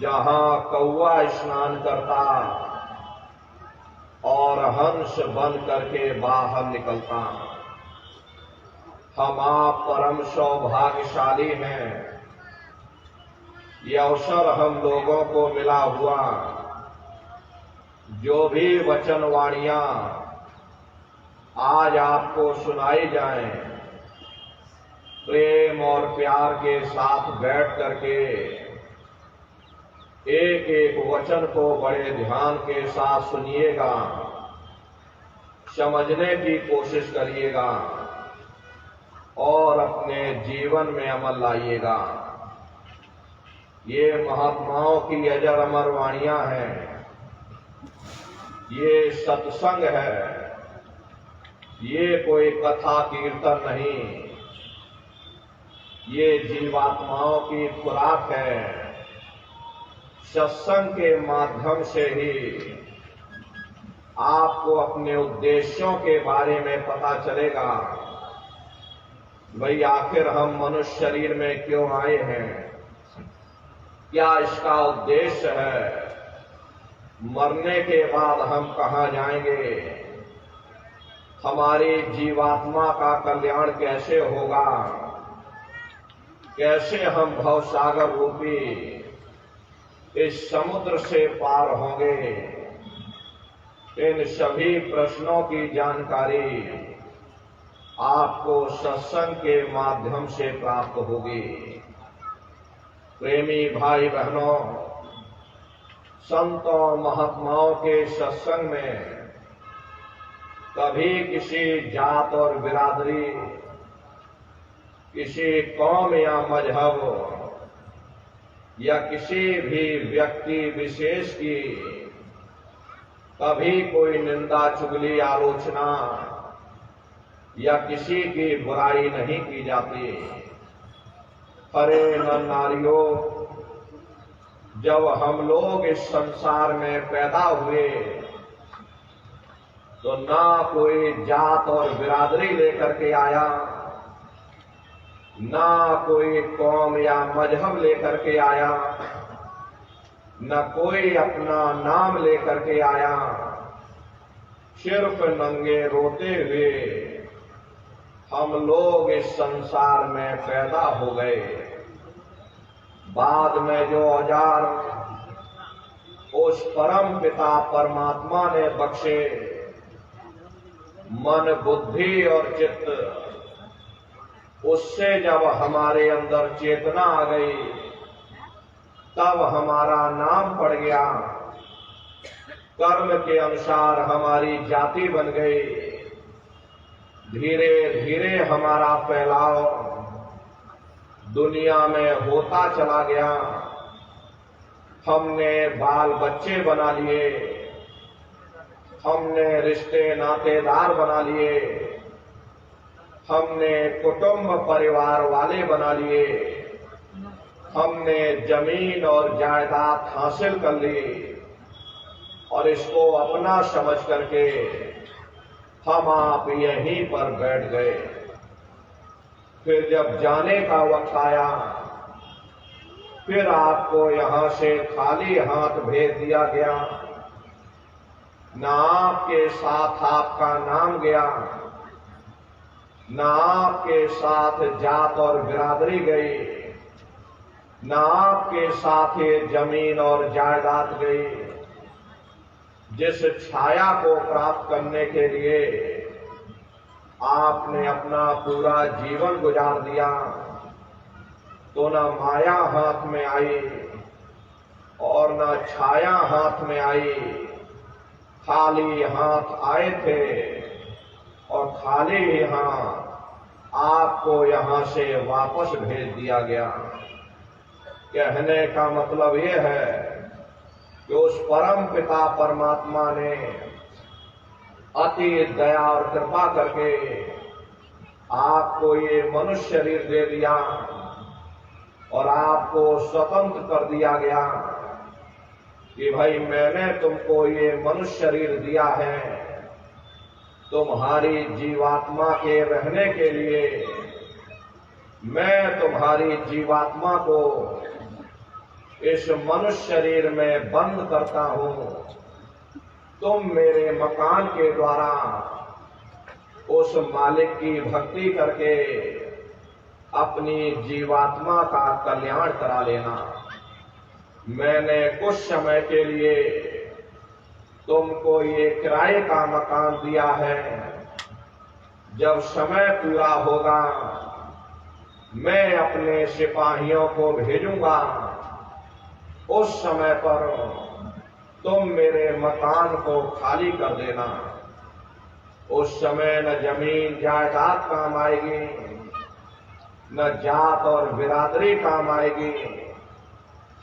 जहां कौवा स्नान करता और हंस बन करके बाहर निकलता। हम आप परम सौभाग्यशाली हैं। ये अवसर हम लोगों को मिला हुआ, जो भी वचनवाणियां आज आपको सुनाई जाएं, प्रेम और प्यार के साथ बैठ करके एक एक वचन को बड़े ध्यान के साथ सुनिएगा, समझने की कोशिश करिएगा और अपने जीवन में अमल लाइएगा। ये महात्माओं की अजर अमर वाणियां हैं, ये सत्संग है, ये कोई कथा कीर्तन नहीं, ये जीवात्माओं की खुराक है। सत्संग के माध्यम से ही आपको अपने उद्देश्यों के बारे में पता चलेगा। भाई आखिर हम मनुष्य शरीर में क्यों आए हैं, क्या इसका उद्देश्य है, मरने के बाद हम कहां जाएंगे, हमारी जीवात्मा का कल्याण कैसे होगा, कैसे हम भवसागर रूपी इस समुद्र से पार होंगे। इन सभी प्रश्नों की जानकारी आपको सत्संग के माध्यम से प्राप्त होगी। प्रेमी भाई बहनों, संतों महात्माओं के सत्संग में कभी किसी जात और बिरादरी, किसी कौम या मजहब या किसी भी व्यक्ति विशेष की कभी कोई निंदा, चुगली, आलोचना या किसी की बुराई नहीं की जाती। अरे नर नारियों, जब हम लोग इस संसार में पैदा हुए तो ना कोई जात और बिरादरी लेकर के आया, ना कोई कौम या मजहब लेकर के आया, न कोई अपना नाम लेकर के आया। सिर्फ नंगे रोते हुए हम लोग इस संसार में पैदा हो गए। बाद में जो औजार उस परम पिता परमात्मा ने बख्शे, मन, बुद्धि और चित्त, उससे जब हमारे अंदर चेतना आ गई, तब हमारा नाम पड़ गया, कर्म के अनुसार हमारी जाति बन गई। धीरे धीरे हमारा फैलाव दुनिया में होता चला गया। हमने बाल बच्चे बना लिए, हमने रिश्ते नातेदार बना लिए, हमने कुटुंब परिवार वाले बना लिए, हमने जमीन और जायदाद हासिल कर ली और इसको अपना समझ करके हम आप यहीं पर बैठ गए। फिर जब जाने का वक्त आया, फिर आपको यहां से खाली हाथ भेज दिया गया। ना आपके साथ आपका नाम गया, ना आपके साथ जात और बिरादरी गई, ना आपके साथ ये जमीन और जायदाद गई। जिस छाया को प्राप्त करने के लिए आपने अपना पूरा जीवन गुजार दिया, तो न माया हाथ में आई और न छाया हाथ में आई। खाली हाथ आए थे और खाली ही हाथ आपको यहां से वापस भेज दिया गया। कहने का मतलब यह है कि उस परम पिता परमात्मा ने अति दया और कृपा करके आपको ये मनुष्य शरीर दे दिया और आपको स्वतंत्र कर दिया गया कि भाई मैंने तुमको ये मनुष्य शरीर दिया है, तुम्हारी जीवात्मा के रहने के लिए मैं तुम्हारी जीवात्मा को इस मनुष्य शरीर में बंद करता हूं, तुम मेरे मकान के द्वारा उस मालिक की भक्ति करके अपनी जीवात्मा का कल्याण करा लेना। मैंने कुछ समय के लिए तुमको ये किराए का मकान दिया है, जब समय पूरा होगा मैं अपने सिपाहियों को भेजूंगा, उस समय पर तुम मेरे मकान को खाली कर देना। उस समय न जमीन जायदाद काम आएगी, न जात और बिरादरी काम आएगी।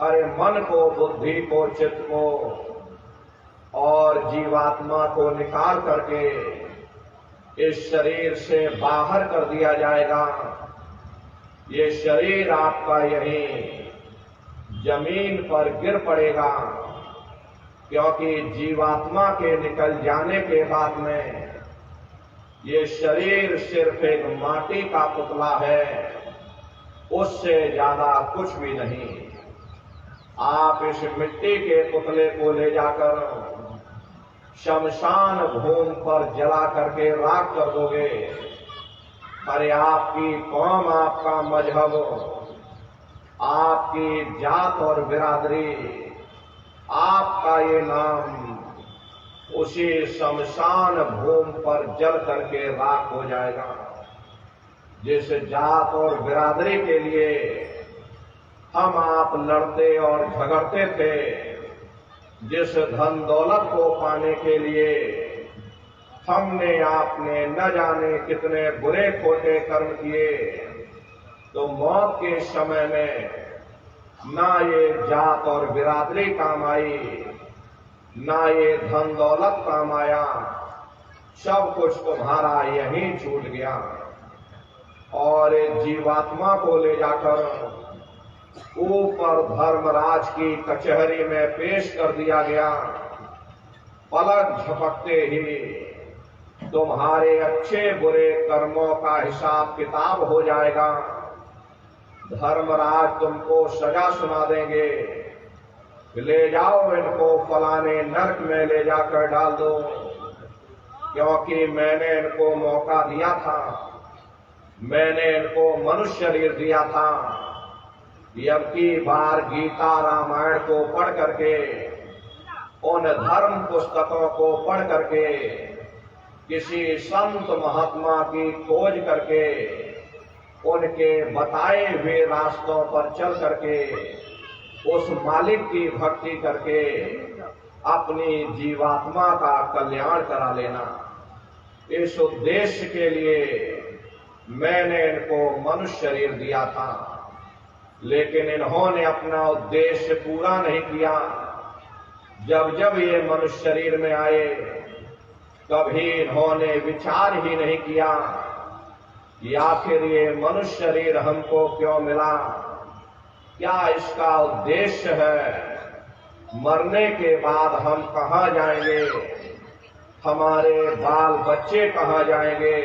अरे मन को, बुद्धि को, चित्त को और जीवात्मा को निकाल करके इस शरीर से बाहर कर दिया जाएगा। ये शरीर आपका यहीं जमीन पर गिर पड़ेगा, क्योंकि जीवात्मा के निकल जाने के बाद में ये शरीर सिर्फ एक माटी का पुतला है, उससे ज्यादा कुछ भी नहीं। आप इस मिट्टी के पुतले को ले जाकर शमशान भूमि पर जला करके राख कर दोगे। अरे आपकी कौम, आपका मजहब, आपकी जात और बिरादरी, आपका ये नाम उसी शमशान भूमि पर जल करके राख हो जाएगा। जिस जात और बिरादरी के लिए हम आप लड़ते और झगड़ते थे, जिस धन दौलत को पाने के लिए हमने आपने न जाने कितने बुरे खोटे कर्म किए, तो मौत के समय में ना ये जात और बिरादरी काम आई, ना ये धन दौलत काम आया, सब कुछ तुम्हारा यहीं छूट गया। और एक जीवात्मा को ले जाकर ऊपर धर्मराज की कचहरी में पेश कर दिया गया। पलक झपकते ही तुम्हारे अच्छे बुरे कर्मों का हिसाब किताब हो जाएगा। धर्मराज तुमको सजा सुना देंगे, ले जाओ इनको फलाने नरक में ले जाकर डाल दो, क्योंकि मैंने इनको मौका दिया था, मैंने इनको मनुष्य शरीर दिया था। अब की बार गीता रामायण को पढ़ करके, उन धर्म पुस्तकों को पढ़ करके, किसी संत महात्मा की खोज करके, उनके बताए हुए रास्तों पर चल करके, उस मालिक की भक्ति करके अपनी जीवात्मा का कल्याण करा लेना। इस उद्देश्य के लिए मैंने इनको मनुष्य शरीर दिया था, लेकिन इन्होंने अपना उद्देश्य पूरा नहीं किया। जब जब ये मनुष्य शरीर में आए, कभी इन्होंने विचार ही नहीं किया कि आखिर ये मनुष्य शरीर हमको क्यों मिला, क्या इसका उद्देश्य है, मरने के बाद हम कहाँ जाएंगे, हमारे बाल बच्चे कहाँ जाएंगे,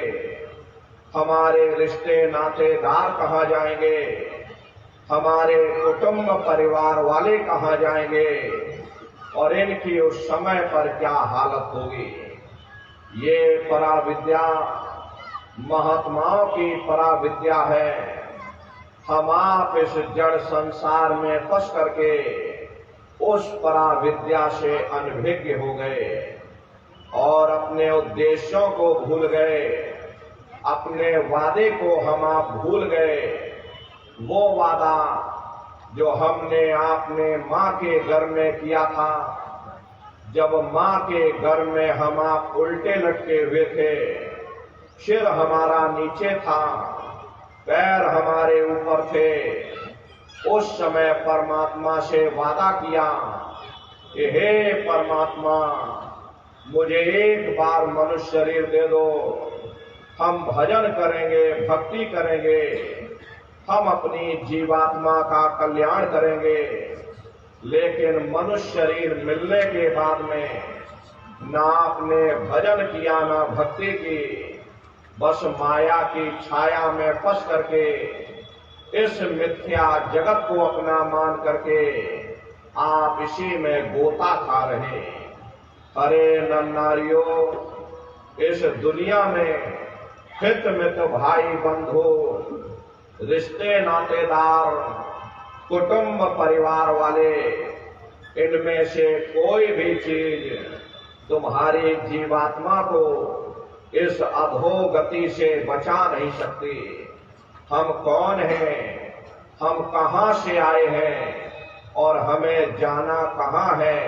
हमारे रिश्ते नातेदार कहाँ जाएंगे, हमारे कुटुंब परिवार वाले कहाँ जाएंगे, और इनकी उस समय पर क्या हालत होगी। ये पराविद्या महात्माओं की पराविद्या है। हम आप इस जड़ संसार में फंस करके उस पराविद्या से अनभिज्ञ हो गए और अपने उद्देश्यों को भूल गए, अपने वादे को हम आप भूल गए। वो वादा जो हमने आपने माँ के घर में किया था, जब माँ के घर में हम आप उल्टे लटके हुए थे, सिर हमारा नीचे था, पैर हमारे ऊपर थे, उस समय परमात्मा से वादा किया कि हे परमात्मा, मुझे एक बार मनुष्य शरीर दे दो, हम भजन करेंगे, भक्ति करेंगे, हम अपनी जीवात्मा का कल्याण करेंगे। लेकिन मनुष्य शरीर मिलने के बाद में ना आपने भजन किया, ना भक्ति की, बस माया की छाया में फंस करके इस मिथ्या जगत को अपना मान करके आप इसी में गोता खा रहे। अरे नर नारियों, इस दुनिया में हित मित भाई बंधु, रिश्ते नातेदार, कुटुंब परिवार वाले, इनमें से कोई भी चीज तुम्हारी जीवात्मा को इस अधोगति से बचा नहीं सकती। हम कौन हैं, हम कहां से आए हैं और हमें जाना कहां है,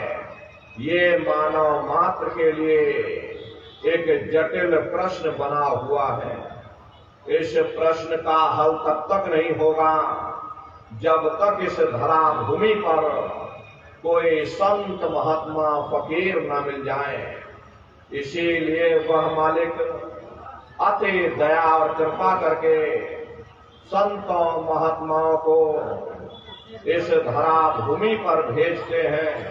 ये मानव मात्र के लिए एक जटिल प्रश्न बना हुआ है। इस प्रश्न का हल तब तक नहीं होगा जब तक इस धरा भूमि पर कोई संत महात्मा फकीर न मिल जाए। इसीलिए वह मालिक अति दया और कृपा करके संतों महात्माओं को इस धरा भूमि पर भेजते हैं।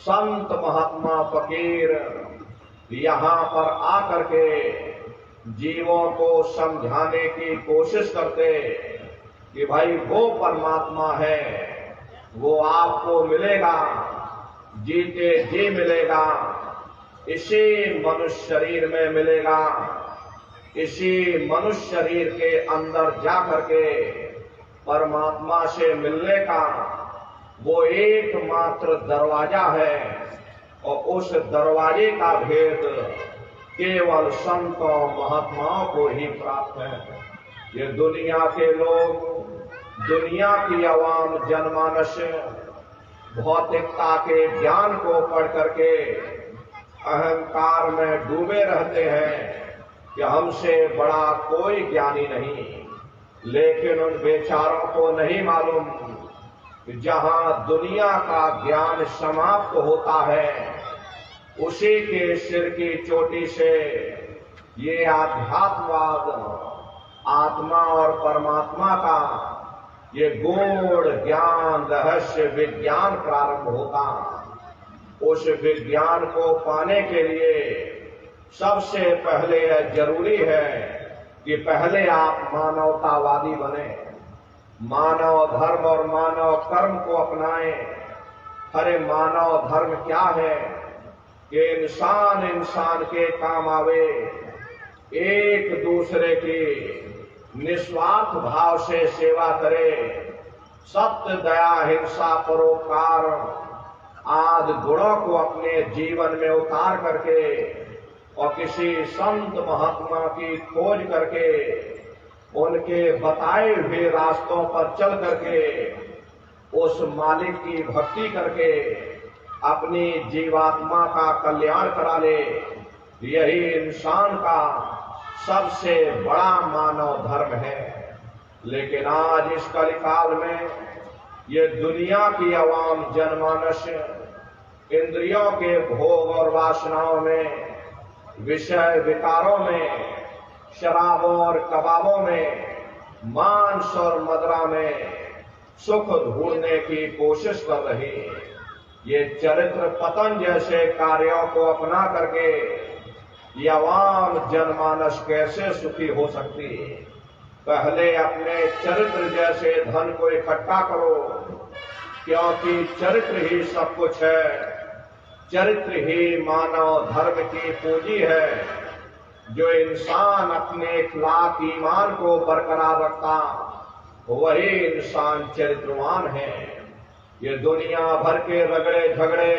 संत महात्मा फकीर यहाँ पर आकर के जीवों को समझाने की कोशिश करते कि भाई वो परमात्मा है, वो आपको मिलेगा, जीते जी मिलेगा, इसी मनुष्य शरीर में मिलेगा। इसी मनुष्य शरीर के अंदर जाकर के परमात्मा से मिलने का वो एकमात्र दरवाजा है और उस दरवाजे का भेद केवल संतों महात्माओं को ही प्राप्त है। ये दुनिया के लोग, दुनिया की आवाम जनमानस भौतिकता के ज्ञान को पढ़ करके अहंकार में डूबे रहते हैं कि हमसे बड़ा कोई ज्ञानी नहीं। लेकिन उन बेचारों को नहीं मालूम कि जहां दुनिया का ज्ञान समाप्त होता है, उसी के सिर की चोटी से ये आध्यात्मवाद, आत्मा और परमात्मा का ये गूढ़ ज्ञान, रहस्य विज्ञान प्रारंभ होता। उस विज्ञान को पाने के लिए सबसे पहले जरूरी है कि पहले आप मानवतावादी बने, मानव धर्म और मानव कर्म को अपनाएं। अरे मानव धर्म क्या है कि इंसान इंसान के काम आवे, एक दूसरे की निस्वार्थ भाव से सेवा करे, सत्य दया हिंसा परोपकार आदि गुणों को अपने जीवन में उतार करके और किसी संत महात्मा की खोज करके उनके बताए हुए रास्तों पर चल करके उस मालिक की भक्ति करके अपनी जीवात्मा का कल्याण करा ले। यही इंसान का सबसे बड़ा मानव धर्म है। लेकिन आज इस कलिकाल में ये दुनिया की आवाम जनमानस इंद्रियों के भोग और वासनाओं में, विषय विकारों में, शराबों और कबाबों में, मांस और मदिरा में सुख ढूंढने की कोशिश कर रही। ये चरित्र पतन जैसे कार्यों को अपना करके ये आवाम जनमानस कैसे सुखी हो सकती? पहले अपने चरित्र जैसे धन को इकट्ठा करो, क्योंकि चरित्र ही सब कुछ है। चरित्र ही मानव धर्म की पूंजी है। जो इंसान अपने इखलाक ईमान को बरकरार रखता, वही इंसान चरित्रवान है। ये दुनिया भर के रगड़े झगड़े,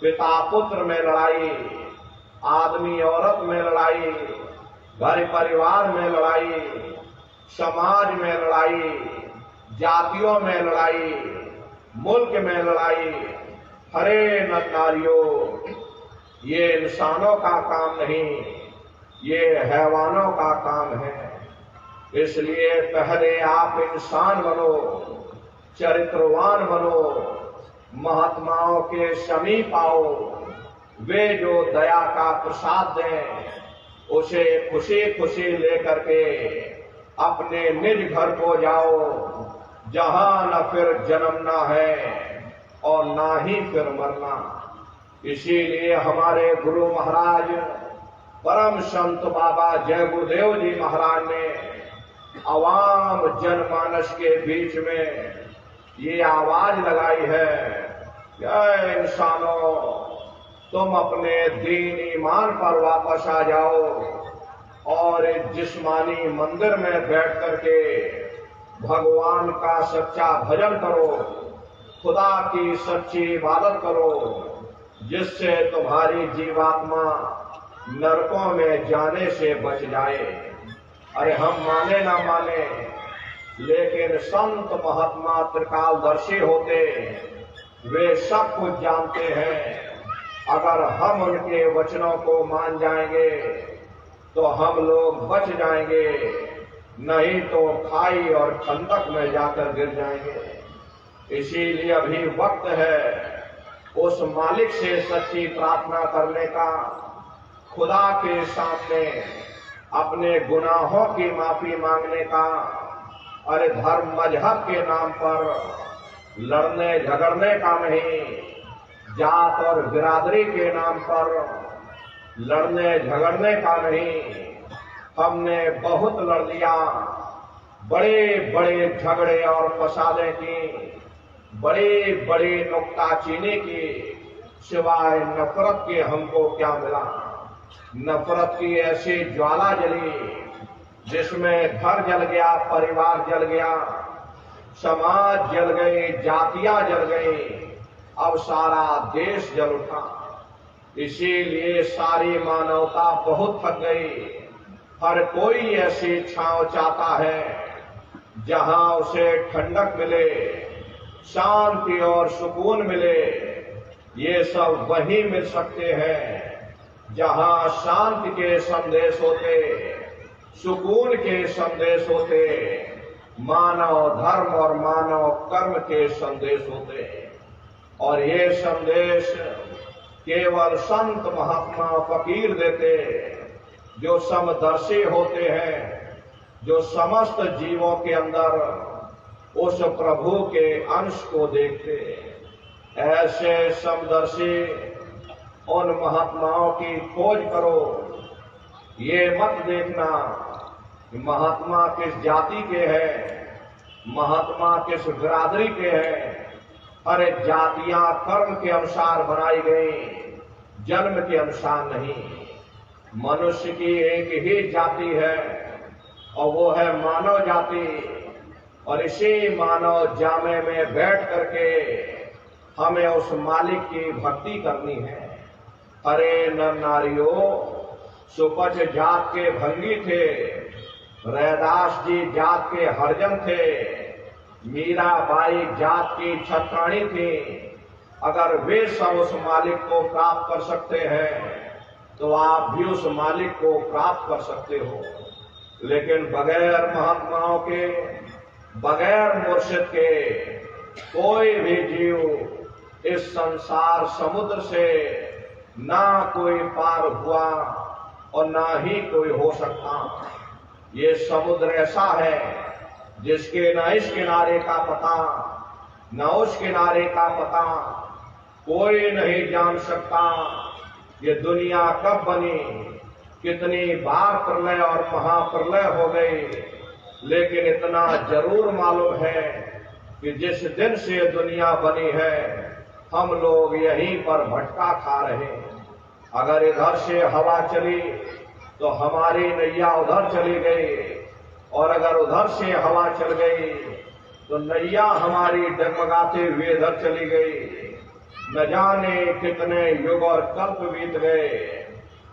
पिता पुत्र में लड़ाई, आदमी औरत में लड़ाई, घर परिवार में लड़ाई, समाज में लड़ाई, जातियों में लड़ाई, मुल्क में लड़ाई, हरे नारियों, ये इंसानों का काम नहीं, ये हैवानों का काम है। इसलिए पहले आप इंसान बनो, चरित्रवान बनो, महात्माओं के समीप आओ। वे जो दया का प्रसाद दें, उसे खुशी खुशी लेकर के अपने निज घर को जाओ, जहां न फिर जन्मना है और ना ही फिर मरना। इसीलिए हमारे गुरु महाराज परम संत बाबा जय गुरुदेव जी महाराज ने आवाम जनमानस के बीच में ये आवाज लगाई है कि ऐ इंसानों, तुम अपने दीन ईमान पर वापस आ जाओ और इस जिस्मानी मंदिर में बैठ करके भगवान का सच्चा भजन करो, खुदा की सच्ची इबादत करो, जिससे तुम्हारी जीवात्मा नरकों में जाने से बच जाए। अरे हम माने ना माने, लेकिन संत महात्मा त्रिकालदर्शी होते, वे सब कुछ जानते हैं। अगर हम उनके वचनों को मान जाएंगे तो हम लोग बच जाएंगे, नहीं तो खाई और खंदक में जाकर गिर जाएंगे। इसीलिए अभी वक्त है उस मालिक से सच्ची प्रार्थना करने का, खुदा के सामने अपने गुनाहों की माफी मांगने का। अरे धर्म मजहब के नाम पर लड़ने झगड़ने का नहीं, जात और बिरादरी के नाम पर लड़ने झगड़ने का नहीं। हमने बहुत लड़ लिया, बड़े बड़े झगड़े और फसादें की, बड़े बड़े नुक्ताचीनी की, सिवाय नफरत के हमको क्या मिला। नफरत की ऐसी ज्वाला जली जिसमें घर जल गया, परिवार जल गया, समाज जल गए, जातियां जल गई, अब सारा देश जल उठा। इसीलिए सारी मानवता बहुत थक गई। हर कोई ऐसी छांव चाहता है जहां उसे ठंडक मिले, शांति और सुकून मिले। ये सब वही मिल सकते हैं जहां शांति के संदेश होते, सुकून के संदेश होते, मानव धर्म और मानव कर्म के संदेश होते। और ये संदेश केवल संत महात्मा फकीर देते, जो समदर्शी होते हैं, जो समस्त जीवों के अंदर उस प्रभु के अंश को देखते। ऐसे समदर्शी उन महात्माओं की खोज करो। ये मत देखना कि महात्मा किस जाति के हैं, महात्मा किस बिरादरी के हैं। अरे जातियां कर्म के अनुसार बनाई गई, जन्म के अनुसार नहीं। मनुष्य की एक ही जाति है और वो है मानव जाति। और इसी मानव जामे में बैठ करके हमें उस मालिक की भक्ति करनी है। अरे नर नारियों, सुपच जात के भंगी थे, रैदास जी जात के हरजन थे, मीराबाई जात की छत्राणी थी। अगर वे सब उस मालिक को प्राप्त कर सकते हैं तो आप भी उस मालिक को प्राप्त कर सकते हो। लेकिन बगैर महात्माओं के, बगैर मुर्शिद के कोई भी जीव इस संसार समुद्र से ना कोई पार हुआ और ना ही कोई हो सकता। ये समुद्र ऐसा है जिसके न इस किनारे का पता, न उस किनारे का पता, कोई नहीं जान सकता। ये दुनिया कब बनी, कितनी बार प्रलय और महाप्रलय हो गई, लेकिन इतना जरूर मालूम है कि जिस दिन से दुनिया बनी है हम लोग यहीं पर भटका खा रहे हैं। अगर इधर से हवा चली तो हमारी नैया उधर चली गई, और अगर उधर से हवा चल गई तो नैया हमारी डगमगाते हुए इधर चली गई। न जाने कितने युग और कल्प बीत गए,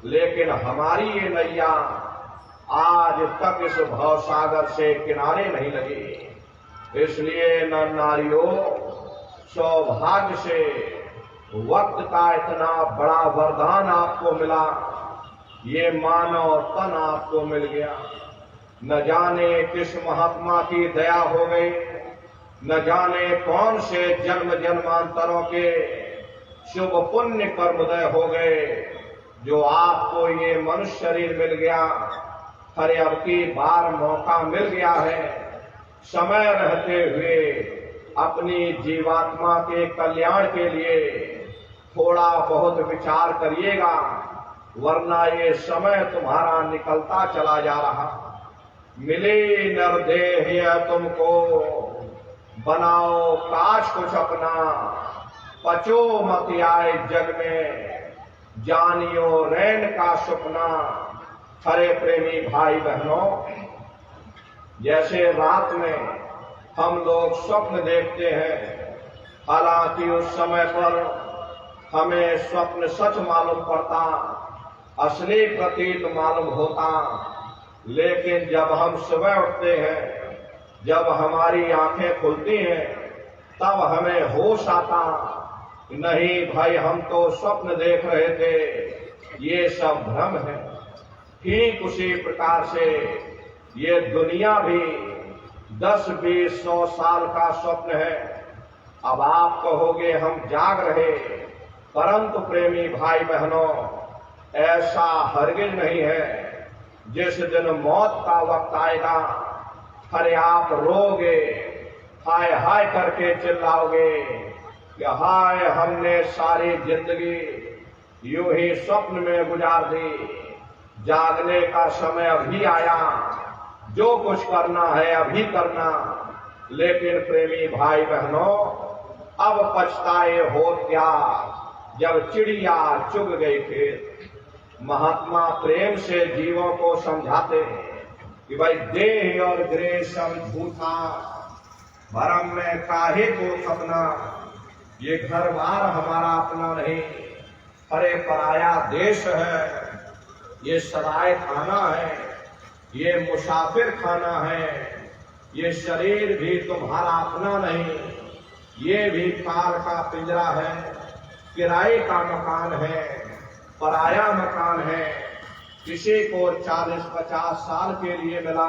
लेकिन हमारी ये नैया आज तक इस भवसागर से किनारे नहीं लगी। इसलिए नर नारियों, सौभाग्य से वक्त का इतना बड़ा वरदान आपको मिला, ये मानव तन आपको मिल गया। न जाने किस महात्मा की दया हो गई, न जाने कौन से जन्म जन्मांतरों के शुभ पुण्य कर्मोदय हो गए, जो आपको ये मनुष्य शरीर मिल गया। हरे अब की बार मौका मिल गया है, समय रहते हुए अपनी जीवात्मा के कल्याण के लिए थोड़ा बहुत विचार करिएगा, वरना ये समय तुम्हारा निकलता चला जा रहा। मिली नरदेह यह तुमको, बनाओ काज कुछ अपना, पचो मत आए जग में, जानियो रैन का सपना। हरे प्रेमी भाई बहनों, जैसे रात में हम लोग स्वप्न देखते हैं, हालांकि उस समय पर हमें स्वप्न सच मालूम पड़ता, असली प्रतीत मालूम होता, लेकिन जब हम सुबह उठते हैं, जब हमारी आंखें खुलती हैं, तब हमें होश आता, नहीं भाई हम तो स्वप्न देख रहे थे, ये सब भ्रम है। ठीक उसी प्रकार से ये दुनिया भी 10, 20, 100 साल का स्वप्न है। अब आप कहोगे हम जाग रहे, परंतु प्रेमी भाई बहनों, ऐसा हरगिज नहीं है। जिस दिन मौत का वक्त आएगा, अरे आप रोगे, हाय हाय करके चिल्लाओगे कि हाय हमने सारी जिंदगी यूं ही स्वप्न में गुजार दी, जागने का समय अभी आया, जो कुछ करना है अभी करना। लेकिन प्रेमी भाई बहनों, अब पछताए हो क्या, जब चिड़िया चुग गई खेत। महात्मा प्रेम से जीवों को समझाते हैं कि भाई देह और ग्रह सब झूठा, भरम में काहे को खपना, ये घर बार हमारा अपना नहीं, अरे पराया देश है, ये सराय खाना है, ये मुसाफिर खाना है, ये शरीर भी तुम्हारा अपना नहीं, ये भी काल का पिंजरा है, किराए का मकान है, पराया मकान है। किसी को 40-50 साल के लिए मिला,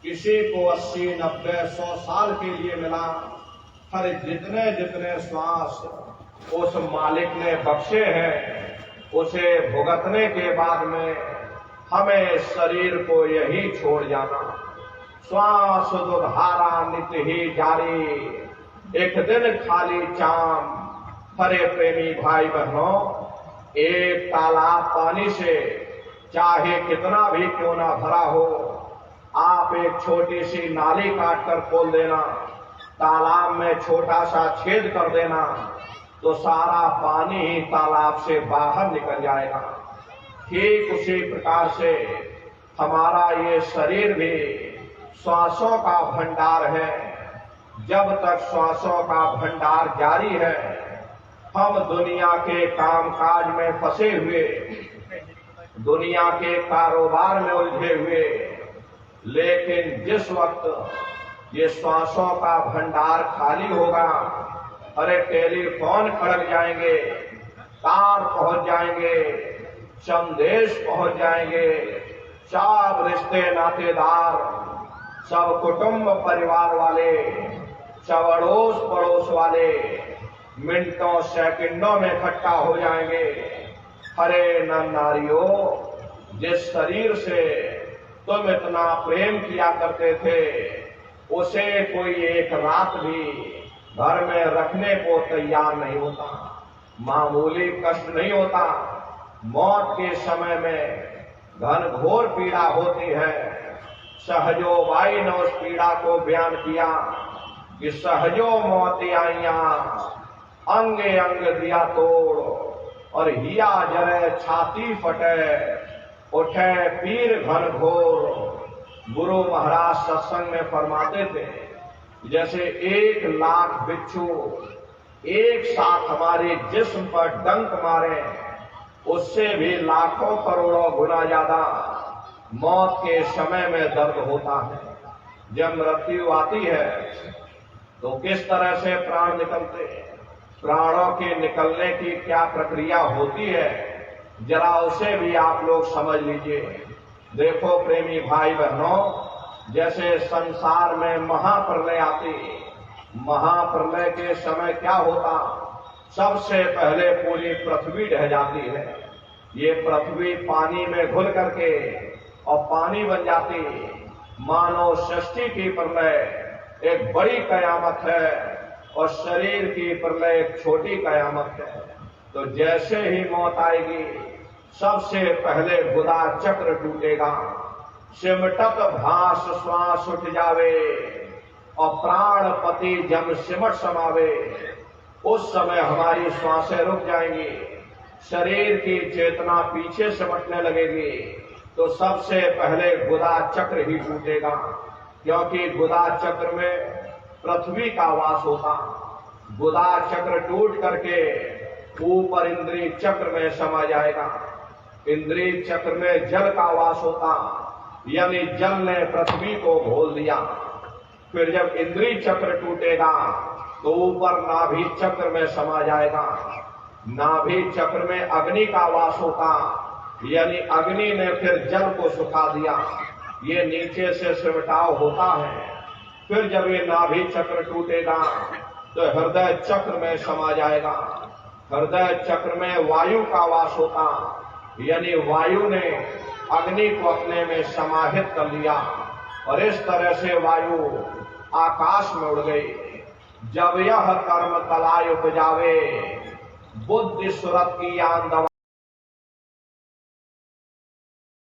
किसी को 80-90, 100 साल के लिए मिला। हर जितने जितने श्वास उस मालिक ने बख्शे हैं, उसे भुगतने के बाद में हमें शरीर को यही छोड़ जाना। श्वास दुधारा नित्य ही जारी, एक दिन खाली चाम। हरे प्रेमी भाई बहनों, एक तालाब पानी से चाहे कितना भी क्यों ना भरा हो, आप एक छोटी सी नाली काट कर खोल देना, तालाब में छोटा सा छेद कर देना, तो सारा पानी ही तालाब से बाहर निकल जाएगा। ठीक उसी प्रकार से हमारा ये शरीर भी श्वासों का भंडार है। जब तक श्वासों का भंडार जारी है, हम दुनिया के कामकाज में फंसे हुए, दुनिया के कारोबार में उलझे हुए, लेकिन जिस वक्त ये श्वासों का भंडार खाली होगा, अरे टेलीफोन खड़क जाएंगे, तार पहुंच जाएंगे, संदेश पहुंच जाएंगे, सब रिश्ते नातेदार, सब कुटुंब परिवार वाले, सब अड़ोस पड़ोस वाले मिनटों सेकंडों में इकट्ठा हो जाएंगे। हरे नर नारियों, जिस शरीर से तुम इतना प्रेम किया करते थे, उसे कोई एक रात भी घर में रखने को तैयार नहीं होता, मामूली कष्ट नहीं होता। मौत के समय में घनघोर पीड़ा होती है। सहजो बाई ने उस पीड़ा को बयान किया कि सहजो मौत आइया, अंगे अंग दिया तोड़, और हिया जरे छाती फटे, उठे पीर घनघोर। गुरु महाराज सत्संग में फरमाते थे, जैसे 1 लाख बिच्छू एक साथ हमारे जिस्म पर डंक मारे, उससे भी लाखों करोड़ों गुना ज्यादा मौत के समय में दर्द होता है। जब मृत्यु आती है तो किस तरह से प्राण निकलते हैं, प्राणों के निकलने की क्या प्रक्रिया होती है, जरा उसे भी आप लोग समझ लीजिए। देखो प्रेमी भाई बहनों, जैसे संसार में महाप्रलय आती, महाप्रलय के समय क्या होता, सबसे पहले पूरी पृथ्वी ढह जाती है। ये पृथ्वी पानी में घुल करके और पानी बन जाती। मानव सृष्टि की प्रलय एक बड़ी कयामत है और शरीर की प्रलय एक छोटी कयामत है। तो जैसे ही मौत आएगी, सबसे पहले गुदा चक्र टूटेगा, सिमटत भास श्वास उठ जावे और प्राणपति जम सिमट समावे, उस समय हमारी श्वासें रुक जाएंगी, शरीर की चेतना पीछे सिमटने लगेगी। तो सबसे पहले गुदा चक्र ही टूटेगा, क्योंकि गुदा चक्र में पृथ्वी का वास होता। गुदा चक्र टूट करके ऊपर इंद्रिय चक्र में समा जाएगा। इंद्रिय चक्र में जल का वास होता, यानी जल ने पृथ्वी को घोल दिया। फिर जब इंद्रिय चक्र टूटेगा तो ऊपर नाभि चक्र में समा जाएगा। नाभि चक्र में अग्नि का वास होता, यानी अग्नि ने फिर जल को सुखा दिया। ये नीचे से सिमटाव होता है। फिर जब ये नाभि चक्र टूटेगा तो हृदय चक्र में समा जाएगा। हृदय चक्र में वायु का वास होता, यानी वायु ने अग्नि को अपने में समाहित कर लिया और इस तरह से वायु आकाश में उड़ गई। जब यह कर्म तलाय उपजावे, बुद्धि सुरत की आंदवा